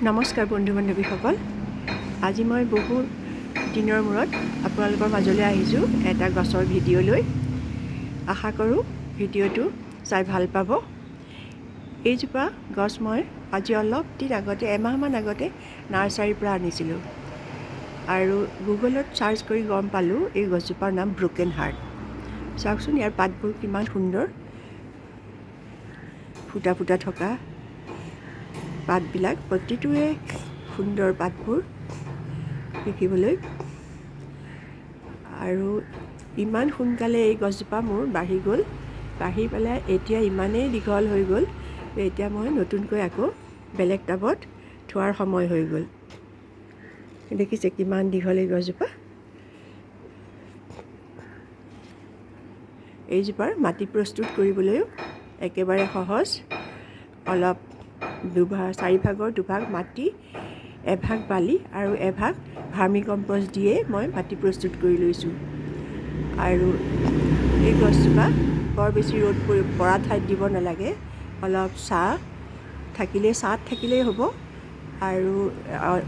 নমস্কাৰ বন্ধু বান্ধৱীসকল, আজি মই বহু দিনৰ মূৰত আপোনালোকৰ মাজলৈ আহিছোঁ এটা গছৰ ভিডিঅ' লৈ। আশা কৰোঁ ভিডিঅ'টো চাই ভাল পাব। এইজোপা গছ মই আজি অলপ দিন আগতে এমাহমান আগতে নাৰ্চাৰীৰ পৰা আনিছিলোঁ আৰু গুগলত চাৰ্চ কৰি গম পালোঁ এই গছজোপাৰ নাম ব্ৰকেন হাৰ্ট। চাওকচোন ইয়াৰ পাতবোৰ কিমান সুন্দৰ, ফুটা ফুটা থকা পাতবিলাক, প্ৰতিটোৱে সুন্দৰ পাতবোৰ দেখিবলৈ। আৰু ইমান সোনকালে এই গছজোপা মোৰ বাঢ়ি গ'ল, বাঢ়ি পেলাই এতিয়া ইমানেই দীঘল হৈ গ'ল, এতিয়া মই নতুনকৈ আকৌ বেলেগ টাবত থোৱাৰ সময় হৈ গ'ল। দেখিছে কিমান দীঘল এই গছজোপা। এইজোপাৰ মাটি প্ৰস্তুত কৰিবলৈও একেবাৰে সহজ। অলপ চাৰিভাগৰ দুভাগ মাটি, এভাগ বালি আৰু এভাগ ভাৰ্মি কম্পষ্ট দিয়ে মই মাটি প্ৰস্তুত কৰি লৈছোঁ। আৰু এই গছজোপা বৰ বেছি ৰ'দ পৰা ঠাইত দিব নালাগে, অলপ ছাঁত থাকিলেই হ'ব। আৰু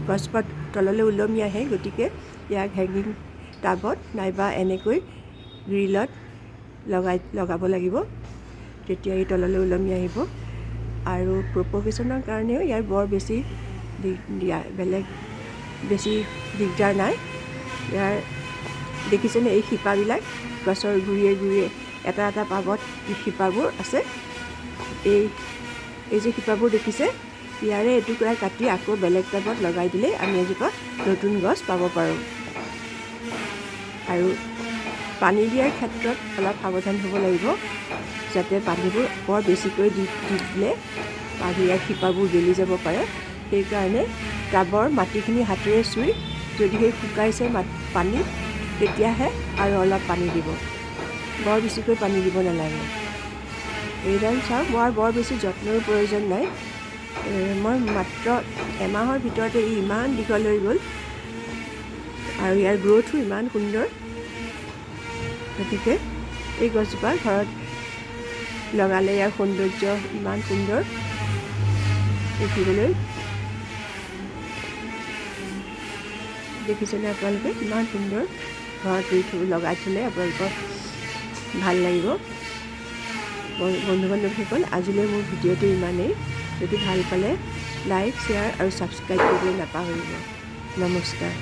গছজোপা তললৈ ওলমি আহে, গতিকে ইয়াক হেংগিং টাবত নাইবা এনেকৈ গ্ৰিলত লগাব লাগিব, তেতিয়া এই তললৈ ওলমি আহিব। আৰু প্ৰপগেশ্যনৰ কাৰণেও ইয়াৰ বৰ বেছি বেছি দিগদাৰ নাই। ইয়াৰ দেখিছেনে এই শিপাবিলাক, গছৰ গুৰিয়ে গুৰিয়ে এটা এটা টাবত শিপাবোৰ আছে। এই যে শিপাবোৰ দেখিছে, ইয়াৰে এটুকুৰা কাটি আকৌ বেলেগ টাবত লগাই দিলে আমি এজোপা নতুন গছ পাব পাৰোঁ। আৰু পানী দিয়াৰ ক্ষেত্ৰত অলপ সাৱধান হ'ব লাগিব, যাতে পানীবোৰ বৰ বেছিকৈ দি দিলে ইয়াৰ শিপাবোৰ গেলি যাব পাৰে। সেইকাৰণে টাবৰ মাটিখিনি হাতেৰে চুই যদিহে শুকাইছে পানী, তেতিয়াহে আৰু অলপ পানী দিব, বৰ বেছিকৈ পানী দিব নালাগে। এইডাল চাওক, বৰ বেছি যত্নৰ প্ৰয়োজন নাই। মই মাত্ৰ এমাহৰ ভিতৰতে ইমান দীঘল হৈ গ'ল আৰু ইয়াৰ গ্ৰ'থো ইমান সুন্দৰ। গতিকে এই গছজোপা ঘৰত লগালে ইয়াৰ সৌন্দৰ্য ইমান সুন্দৰ দেখিবলৈ। দেখিছেনে আপোনালোকে ইমান সুন্দৰ, ঘৰত লগাই থ'লে আপোনালোকৰ ভাল লাগিব। বন্ধু বান্ধৱীসকল, আজিলৈ মোৰ ভিডিঅ'টো ইমানেই। যদি ভাল পালে লাইক, শ্বেয়াৰ আৰু ছাবস্ক্ৰাইব কৰিবলৈ নাপাহৰিব। নমস্কাৰ।